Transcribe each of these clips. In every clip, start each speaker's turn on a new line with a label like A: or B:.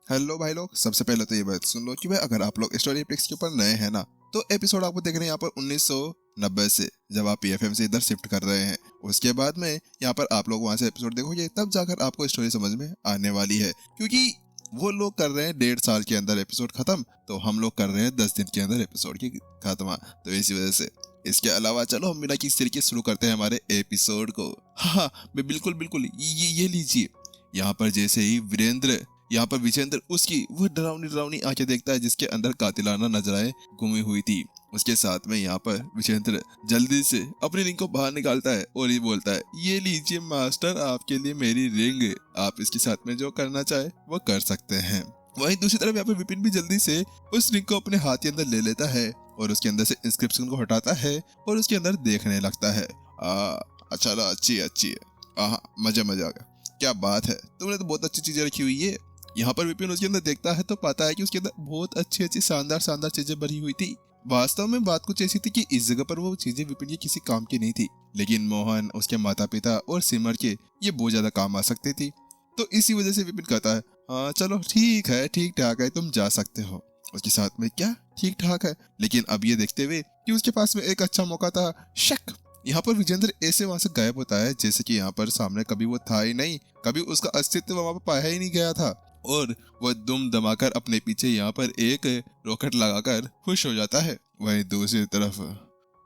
A: Hello भाई लोग, सबसे पहले तो ये बात सुन लो कि भाई अगर आप लोग स्टोरी एपिक्स के ऊपर नए हैं ना, तो एपिसोड आपको देख रहे हैं यहाँ पर 1990 से, जब आप पीएफएम से इधर शिफ्ट कर रहे हैं। उसके बाद में यहाँ पर आप लोग वहां से एपिसोड देखोगे, तब जाकर आपको स्टोरी समझ में आने वाली है। क्योंकि वो लोग कर रहे हैं 1.5 साल के अंदर एपिसोड खत्म, तो हम लोग कर रहे हैं 10 दिन के अंदर एपिसोड की खत्म। तो इसी वजह से इसके अलावा चलो हम बिना किसी तरीके शुरू करते हैं हमारे एपिसोड को। हाँ, बिल्कुल बिल्कुल, ये लीजिए। यहाँ पर जैसे ही विजेंद्र उसकी वो डरावनी डरावनी आंखें देखता है, जिसके अंदर कातिलाना नजराएं गुमी हुई थी। उसके साथ में यहाँ पर विजेंद्र जल्दी से अपनी रिंग को बाहर निकालता है और ये बोलता है, ये लीजिए मास्टर, आपके लिए मेरी रिंग, आप इसके साथ में जो करना चाहे वो कर सकते हैं। वहीं दूसरी तरफ यहाँ पर विपिन भी जल्दी से उस रिंग को अपने हाथ के अंदर ले लेता है और उसके अंदर से इंस्क्रिप्शन को हटाता है और उसके अंदर देखने लगता है। अच्छा, अच्छी अच्छी है, मजा मजा आ गया, क्या बात है, तुमने तो बहुत अच्छी चीजें रखी हुई है। यहाँ पर विपिन उसके अंदर देखता है तो पाता है कि उसके अंदर बहुत अच्छी अच्छी शानदार शानदार चीजें भरी हुई थी। वास्तव में बात कुछ ऐसी थी कि इस जगह पर वो चीजें विपिन के किसी काम की नहीं थी, लेकिन मोहन, उसके माता पिता और सिमर के ये बहुत ज्यादा काम आ सकती थी। तो इसी वजह से विपिन कहता है, हाँ चलो ठीक है, ठीक ठाक है, तुम जा सकते हो। उसके साथ में क्या ठीक ठाक है, लेकिन अब ये देखते हुए कि उसके पास में एक अच्छा मौका था, शक। यहाँ पर विजेंद्र ऐसे वहां से गायब होता है जैसे कि यहाँ पर सामने कभी वो था ही नहीं, कभी उसका अस्तित्व वहां पर पाया ही नहीं गया था। और वह दुम दमाकर अपने पीछे यहाँ पर एक रॉकेट लगाकर खुश हो जाता है। वहीं दूसरी तरफ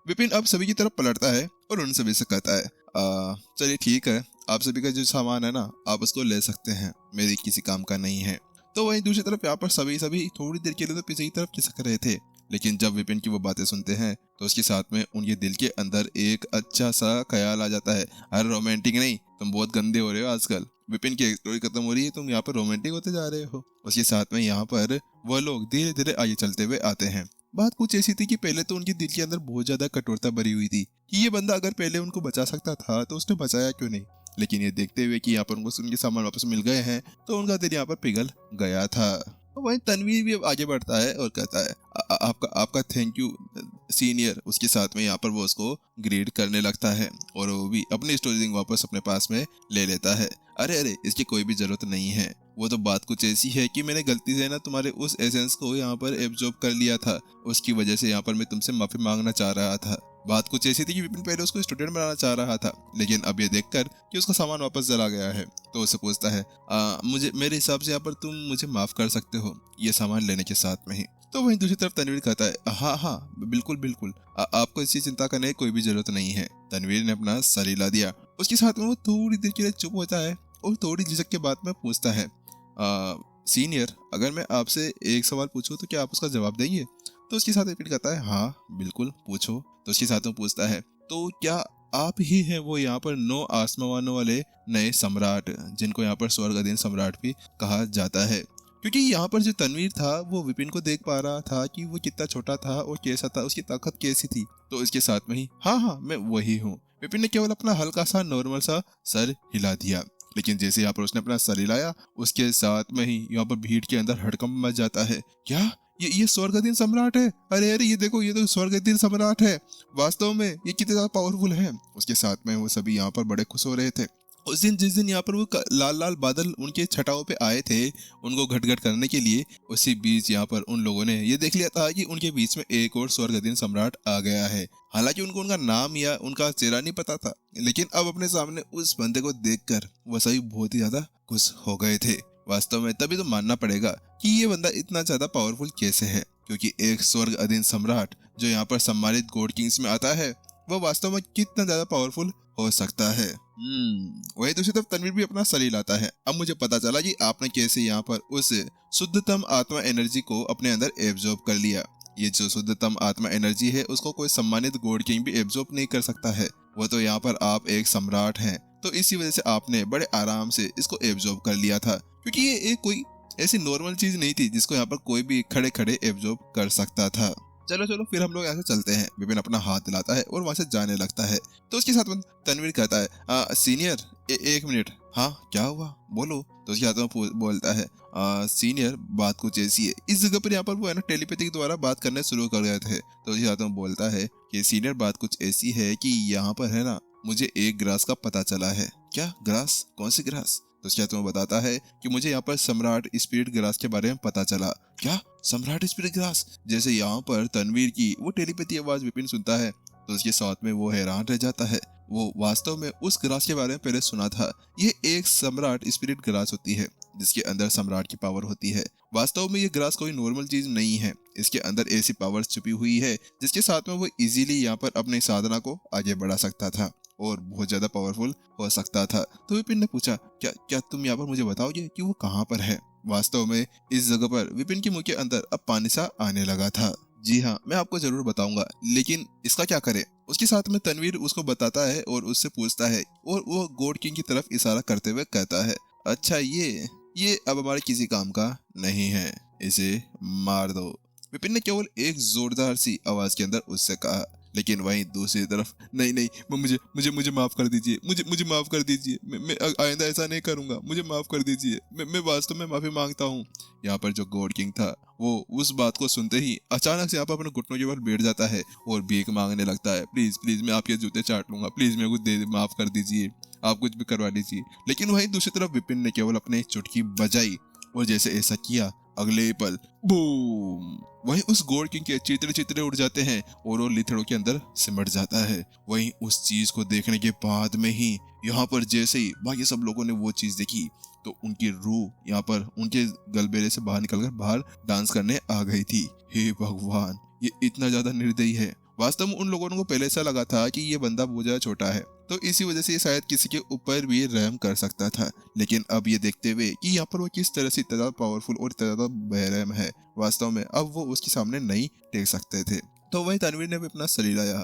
A: विपिन अब सभी की तरफ पलटता है और उन सभी से कहता है, चलिए ठीक है, आप सभी का जो सामान है ना, आप उसको ले सकते हैं, मेरी किसी काम का नहीं है। तो वहीं दूसरी तरफ यहाँ पर सभी थोड़ी देर के लिए तो पीछे की तरफ खिसक रहे थे, लेकिन जब विपिन की वो बातें सुनते हैं तो उसके साथ में उनके दिल के अंदर एक अच्छा सा ख्याल आ जाता है। अरे रोमांटिक नहीं, तुम बहुत गंदे हो रहे हो आजकल, विपिन की स्टोरी खत्म हो रही है, तुम यहाँ पर रोमांटिक होते जा रहे हो। उसके साथ में यहाँ पर वो लोग धीरे धीरे आगे चलते हुए आते हैं। बात कुछ ऐसी थी कि पहले तो उनके दिल के अंदर बहुत ज्यादा कठोरता भरी हुई थी कि ये बंदा अगर पहले उनको बचा सकता था तो उसने बचाया क्यों नहीं। लेकिन ये देखते हुए कि यहाँ पर उनको उनके सामान वापस मिल गए हैं, तो उनका दिल यहाँ पर पिघल गया था। वहीं तनवीर भी अब आगे बढ़ता है और कहता है, आपका आपका थैंक यू सीनियर। उसके साथ में यहाँ पर वो उसको ग्रेड करने लगता है और वो भी अपनी स्टोरी वापस अपने पास में ले लेता है। अरे अरे, इसकी कोई भी जरूरत नहीं है, वो तो बात कुछ ऐसी है कि मैंने गलती से ना तुम्हारे उस एसेंस को यहाँ पर एब्जॉर्ब कर लिया था, उसकी वजह से यहाँ पर मैं तुमसे माफी मांगना चाह रहा था। बात कुछ ऐसी थी कि विपिन पहले उसको स्टूडेंट बनाना चाह रहा था, लेकिन अब ये देखकर कि उसका सामान वापस चला गया है तो उससे पूछता है, मुझे मेरे हिसाब से यहाँ पर तुम मुझे माफ कर सकते हो ये सामान लेने के साथ में ही। तो वहीं दूसरी तरफ तनवीर कहता है, हाँ हाँ बिल्कुल बिल्कुल, आपको इसकी चिंता करने की कोई भी जरूरत नहीं है। तनवीर ने अपना सर हिला दिया। उसके साथ में वो थोड़ी देर के लिए चुप होता है और थोड़ी झिझक के बाद में पूछता है, सीनियर, अगर मैं आपसे एक सवाल पूछूं तो क्या आप उसका जवाब देंगे? तो उसके साथ रिपीट करता है, हाँ बिल्कुल पूछो। तो उसके साथ में पूछता है, तो क्या आप ही हैं वो यहाँ पर 9 आसमानों वाले नए सम्राट, जिनको यहाँ पर स्वर्गाधीन सम्राट भी कहा जाता है? क्योंकि यहाँ पर जो तनवीर था वो विपिन को देख पा रहा था कि वो कितना छोटा था और कैसा था, उसकी ताकत कैसी थी। तो इसके साथ में ही हाँ हाँ मैं वही हूँ। विपिन ने केवल अपना हल्का सा नॉर्मल सा सर हिला दिया, लेकिन जैसे यहाँ पर उसने अपना सर हिलाया, उसके साथ में ही यहाँ पर भीड़ के अंदर हड़कंप मच जाता है। क्या ये स्वर्गाधीन सम्राट है? अरे अरे, ये देखो, ये तो स्वर्गाधीन सम्राट है, वास्तव में ये कितने ज्यादा पावरफुल है। उसके साथ में वो सभी यहाँ पर बड़े खुश हो रहे थे। उस दिन जिस दिन यहाँ पर वो लाल लाल बादल उनके छटाओं पे आए थे उनको घट करने के लिए, उसी बीच यहाँ पर उन लोगों ने ये देख लिया था कि उनके बीच में एक और स्वर्गाधीन सम्राट आ गया है। हालांकि उनको उनका नाम या उनका चेहरा नहीं पता था, लेकिन अब अपने सामने उस बंदे को देखकर वो सभी बहुत ही ज्यादा खुश हो गए थे। वास्तव में तभी तो मानना पड़ेगा कि ये बंदा इतना ज्यादा पावरफुल कैसे है, क्योंकि एक स्वर्ग अधीन सम्राट जो यहाँ पर सम्मानित गॉड किंग्स में आता है, वो वास्तव में कितना ज्यादा पावरफुल हो सकता है। वही दूसरी तरफ तनवीर भी अपना सर हिलाता है। अब मुझे पता चला कि आपने कैसे यहाँ पर उस शुद्धतम आत्मा एनर्जी को अपने अंदर एब्जॉर्ब कर लिया। ये जो शुद्धतम आत्मा एनर्जी है उसको कोई सम्मानित गॉड किंग भी एब्जॉर्ब नहीं कर सकता है। वो तो यहाँ पर आप एक सम्राट हैं, तो इसी वजह से आपने बड़े आराम से इसको एब्जॉर्ब कर लिया था, क्योंकि ये एक कोई ऐसी नॉर्मल चीज नहीं थी जिसको यहाँ पर कोई भी खड़े खड़े एब्जॉर्ब कर सकता था। चलो चलो फिर हम लोग यहाँ से चलते हैं। विपिन अपना हाथ दिलाता है और वहां से जाने लगता है। तो उसके साथ में तनवीर कहता है, सीनियर एक मिनट, हाँ क्या हुआ बोलो। तो उसके हाथ में बोलता है, सीनियर बात कुछ ऐसी है, इस जगह पर यहाँ पर वो है ना टेलीपैथी द्वारा बात करने शुरू कर गए थे। तो उसके हाथ में बोलता है कि सीनियर बात कुछ ऐसी है कि यहाँ पर है ना मुझे एक ग्रास का पता चला है। क्या ग्रास? कौन सी ग्रास? तो उसके बाद वो बताता है कि मुझे यहाँ पर सम्राट स्पिरिट ग्रास के बारे में पता चला। क्या? सम्राट स्पिरिट ग्रास? जैसे यहाँ पर तनवीर की वो टेलीपैथी आवाज विपिन सुनता है तो उसके साथ में वो हैरान रह जाता है। वो वास्तव में उस ग्रास के बारे में पहले सुना था। ये एक सम्राट स्पिरिट ग्रास होती है जिसके अंदर सम्राट की पावर होती है। वास्तव में ये ग्रास कोई नॉर्मल चीज नहीं है। इसके अंदर ऐसी पावर छुपी हुई है जिसके साथ में वो इजीली यहाँ पर अपनी साधना को आगे बढ़ा सकता था और बहुत ज्यादा पावरफुल हो सकता था। तो विपिन ने पूछा, क्या क्या तुम यहाँ पर मुझे बताओगे कि वो कहाँ पर है? वास्तव में इस जगह पर विपिन के मुंह के अंदर अब पानी सा आने लगा था। जी हाँ, मैं आपको जरूर बताऊंगा, लेकिन इसका क्या करें? उसके साथ में तनवीर उसको बताता है और उससे पूछता है और वो गॉड किंग की तरफ इशारा करते हुए कहता है, अच्छा ये अब हमारे किसी काम का नहीं है, इसे मार दो। विपिन ने केवल एक जोरदार सी आवाज के अंदर उससे कहा। लेकिन वहीं दूसरी तरफ, नहीं नहीं, मुझे मुझे मुझे माफ कर दीजिए, मुझे माफ कर दीजिए, मैं आइंदा ऐसा नहीं करूंगा, मुझे माफ कर दीजिए, मैं वास्तव में माफी मांगता हूँ। यहाँ पर जो गॉड किंग था वो उस बात को सुनते ही अचानक से यहाँ पर अपने घुटनों के बल बैठ जाता है और भीख मांगने लगता है, प्लीज प्लीज मैं आपके जूते चाट लूंगा, प्लीज मेरे को दे माफ कर दीजिए, आप कुछ भी करवा लीजिए। लेकिन वहीं दूसरी तरफ विपिन ने केवल अपनी चुटकी बजाई और जैसे ऐसा किया, अगले ही पल बूम, वहीं उस गॉड किंग के चित्रे चित्रे उड़ जाते हैं और वो लिथड़ों के अंदर सिमट जाता है। वहीं उस चीज को देखने के बाद में ही यहाँ पर जैसे ही बाकी सब लोगों ने वो चीज देखी तो उनकी रूह यहाँ पर उनके गलबेले से बाहर निकलकर बाहर डांस करने आ गई थी। हे भगवान, ये इतना ज्यादा निर्दयी है। वास्तव में उन लोगों को पहले ऐसा लगा था कि ये बंदा बहुत ज्यादा छोटा है तो इसी वजह से ये शायद किसी के ऊपर भी रहम कर सकता था, लेकिन अब ये देखते हुए कि यहाँ पर वो किस तरह से इतना ज्यादा पावरफुल और इतना ज्यादा बेरहम है, वास्तव में अब वो उसके सामने नहीं टेक सकते थे। तो वही तनवीर ने भी अपना सली लाया।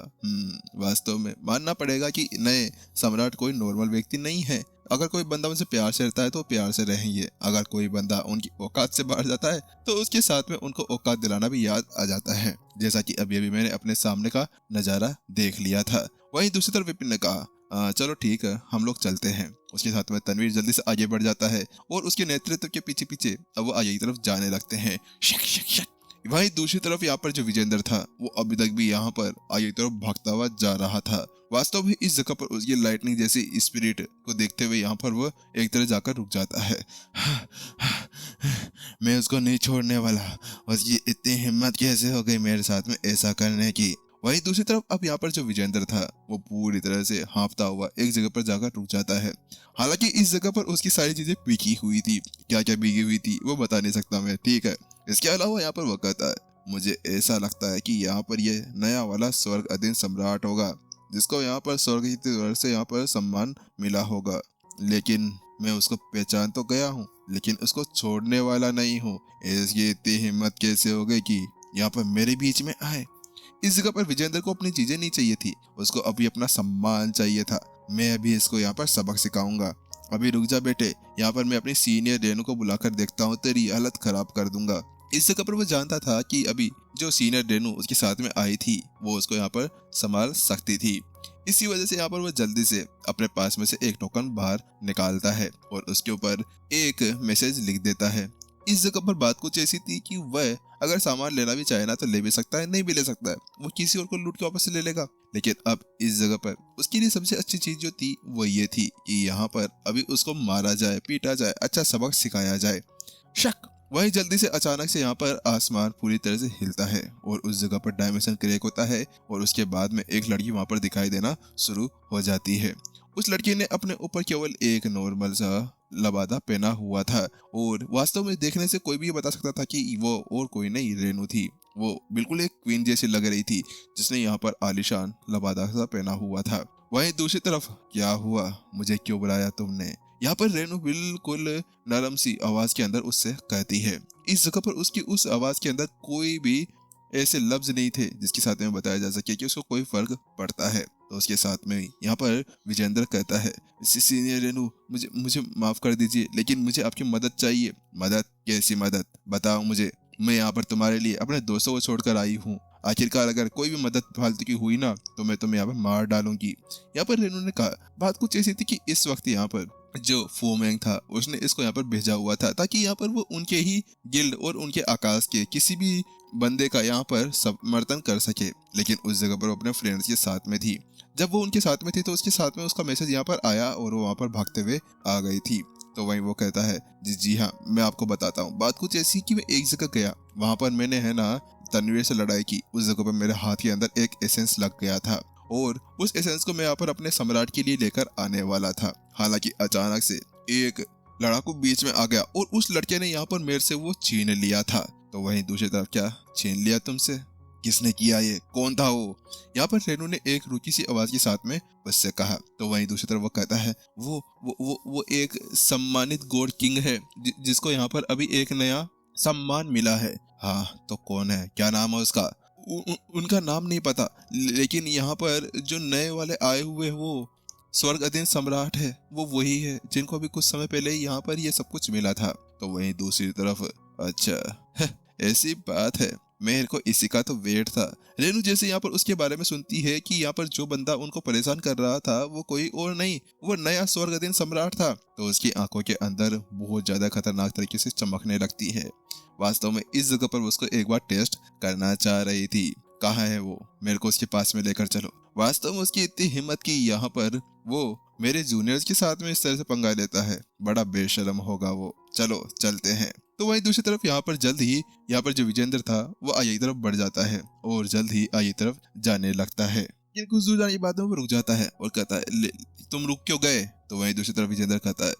A: वास्तव में मानना पड़ेगा कि नए सम्राट कोई नॉर्मल व्यक्ति नहीं है। अगर कोई बंदा उनसे प्यार से रहता है तो प्यार से रहेंगे, अगर कोई बंदा उनकी औकात से बाहर जाता है तो उसके साथ में उनको औकात दिलाना भी याद आ जाता है, जैसा कि अभी मैंने अपने सामने का नजारा देख लिया था। वहीं दूसरी तरफ विपिन ने कहा, चलो ठीक है, हम लोग चलते हैं। उसके साथ में तनवीर जल्दी से आगे बढ़ जाता है और उसके नेतृत्व के पीछे पीछे अब वो आगे की तरफ जाने लगते हैं। शक शक शक। वहीं दूसरी तरफ यहाँ पर जो विजेंद्र था वो अभी तक भी यहाँ पर आगे की तरफ भागता हुआ जा रहा था। वास्तव में इस जगह पर उसकी लाइटनिंग जैसी स्पिरिट को देखते हुए यहाँ पर वो एक तरह जाकर रुक जाता है। मैं उसको नहीं छोड़ने वाला, उसकी इतनी हिम्मत कैसे हो गई मेरे साथ में ऐसा करने की। वहीं दूसरी तरफ अब यहाँ पर जो विजेंद्र था वो पूरी तरह से हाँफता हुआ एक जगह पर जाकर रुक जाता है। हालांकि इस जगह पर उसकी सारी चीजें भीगी हुई थी, क्या क्या भीगी हुई थी वो बता नहीं सकता मैं, ठीक है। इसके अलावा यहाँ पर वो कहता है, मुझे ऐसा लगता है कि यहाँ पर ये नया वाला स्वर्ग अधीन सम्राट होगा जिसको यहाँ पर स्वर्ग की तरफ से यहाँ पर सम्मान मिला होगा, लेकिन मैं उसको पहचान तो गया हूँ लेकिन उसको छोड़ने वाला नहीं हूँ। इसकी इतनी हिम्मत कैसे हो गई कि यहाँ पर मेरे बीच में आए। इस जगह पर विजेंद्र को अपनी चीजें नहीं चाहिए थी, उसको अभी अपना सम्मान चाहिए था। मैं अभी इसको यहाँ पर सबक सिखाऊंगा। अभी रुक जा बेटे, यहाँ पर मैं अपनी सीनियर रेनू को बुलाकर देखता हूँ, तेरी हालत खराब कर दूंगा। इस जगह पर वो जानता था कि अभी जो सीनियर रेनू उसके साथ में आई थी वो उसको यहाँ पर संभाल सकती थी। इसी वजह से यहाँ पर वो जल्दी से अपने पास में से एक टोकन बाहर निकालता है और उसके ऊपर एक मैसेज लिख देता है। इस जगह पर बात कुछ ऐसी थी कि वह अगर सामान लेना भी चाहे ना तो ले भी सकता है, नहीं भी ले सकता है, वो किसी और को लूट के वापस से ले लेगा। लेकिन अब इस जगह पर उसके लिए सबसे अच्छी चीज जो थी वो ये थी कि यहाँ पर अभी उसको मारा जाए, पीटा जाए, अच्छा सबक सिखाया जाए। शक। वही जल्दी से अचानक से यहाँ पर आसमान पूरी तरह से हिलता है और उस जगह पर डायमेंशन क्रैक होता है और उसके बाद में एक लड़की वहां पर दिखाई देना शुरू हो जाती है। उस लड़की ने अपने ऊपर केवल एक नॉर्मल सा लबादा पहना हुआ था और वास्तव में देखने से कोई भी ये बता सकता था कि वो और कोई नहीं रेनू थी। वो बिल्कुल एक क्वीन जैसी लग रही थी जिसने यहाँ पर आलिशान लबादा सा पहना हुआ था। वहीं दूसरी तरफ, क्या हुआ, मुझे क्यों बुलाया तुमने? यहाँ पर रेनू बिल्कुल नरम सी आवाज के अंदर उससे कहती है। इस जगह पर उसकी उस आवाज के अंदर कोई भी ऐसे लफ्ज नहीं थे जिसके साथ में बताया जा सके कि उसको कोई फर्क पड़ता है। तो उसके साथ में यहाँ पर विजेंद्र कहता है, सीनियर रेनू मुझे माफ कर दीजिए, लेकिन मुझे आपकी मदद चाहिए। मदद? कैसी मदद, बताओ मुझे। मैं यहाँ पर तुम्हारे लिए अपने दोस्तों को छोड़कर आई हूँ। आखिरकार अगर कोई भी मदद फालतू की हुई ना तो मैं तुम्हें यहाँ पर मार डालूंगी। यहाँ पर रेनू ने कहा। बात कुछ ऐसी थी कि इस वक्त यहाँ पर जो फोमैंग था उसने इसको यहाँ पर भेजा हुआ था ताकि यहाँ पर वो उनके ही गिल्ड और उनके आकाश के किसी भी बंदे का यहाँ पर समर्थन कर सके। लेकिन उस जगह पर वो अपने फ्रेंड्स के साथ में थी। जब वो उनके साथ में थी तो उसके साथ में उसका मैसेज यहाँ पर आया और वो वहाँ पर भागते हुए आ गई थी। तो वहीं वो कहता है जी जी हाँ, मैं आपको बताता हूँ। बात कुछ ऐसी कि मैं एक जगह गया, वहां पर मैंने है ना तनवीर से लड़ाई की। उस जगह पर मेरे हाथ के अंदर एक एसेंस लग गया था और उस एसेंस को मैं यहाँ पर अपने सम्राट के लिए लेकर आने वाला था। हालांकि अचानक से एक लड़ाकू बीच में आ गया और उस लड़के ने यहाँ पर मेरे से वो छीन लिया था। तो वहीं दूसरी तरफ क्या छीन लिया तुमसे? किसने किया ये? कौन था वो? यहाँ पर रेनू ने एक रुकी सी आवाज के साथ में उससे कहा। तो वहीं दूसरी तरफ वो कहता है वो एक सम्मानित गॉड किंग है जिसको यहाँ पर अभी एक नया सम्मान मिला है। हाँ तो कौन है? क्या नाम है उसका? उनका नाम नहीं पता, लेकिन यहाँ पर जो नए वाले आए हुए वो स्वर्ग अधीन सम्राट है, वो वही है जिनको अभी कुछ समय पहले ही यहाँ पर ये सब कुछ मिला था। तो वहीं दूसरी तरफ अच्छा ऐसी बात है, मेरे को इसी का तो वेट था। रेनू जैसे यहाँ पर उसके बारे में सुनती है कि यहाँ पर जो बंदा उनको परेशान कर रहा था वो कोई और नहीं, वो नया स्वर्ग अधीन सम्राट था। तो उसकी आंखों के अंदर बहुत ज्यादा खतरनाक तरीके से चमकने लगती है। वास्तव में इस जगह पर उसको एक बार टेस्ट करना चाह रही थी। कहाँ है वो? मेरे को उसके पास में लेकर चलो। वास्तव में उसकी इतनी हिम्मत की यहाँ पर वो मेरे जूनियर्स के साथ में इस तरह से पंगा लेता है, बड़ा बेशर्म होगा वो। चलो चलते हैं। तो वहीं दूसरी तरफ यहाँ पर जल्द ही यहाँ पर जो विजेंद्र था वो आगे तरफ बढ़ जाता है और जल्द ही आगे तरफ जाने लगता है। लेकिन कुछ दूर जाने के बाद में वो रुक जाता है और कहता है तुम रुक क्यों गए? तो वहीं दूसरी तरफ विजेंद्र कहता है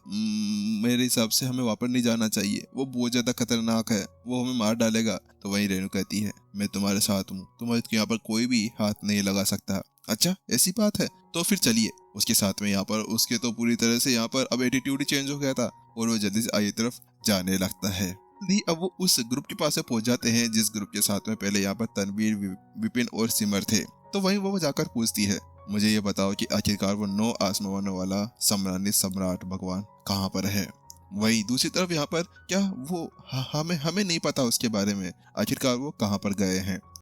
A: मेरे हिसाब से हमें वापस नहीं जाना चाहिए, वो बहुत ज्यादा खतरनाक है, वो हमें मार डालेगा। तो वहीं रेनू कहती है मैं तुम्हारे साथ हूँ, तुम्हारे यहाँ पर कोई भी हाथ नहीं लगा सकता। अच्छा ऐसी बात है, तो फिर चलिए। उसके साथ में यहाँ पर उसके तो पूरी तरह से यहाँ पर अब एटीट्यूड ही चेंज हो गया था और वो जल्दी से आगे तरफ जाने लगता है। अब वो उस ग्रुप के पास से पहुंच जाते हैं जिस ग्रुप के साथ में पहले यहाँ पर तनवीर, विपिन और सिमर थे। तो वहीं वो जाकर पूछती है मुझे ये बताओ कि आखिरकार वो 9 आसमानों वाला सम्रानित सम्राट भगवान कहाँ पर है? वही दूसरी तरफ यहाँ पर क्या वो हमें नहीं पता उसके बारे में, आखिरकार वो कहाँ पर गए हैं।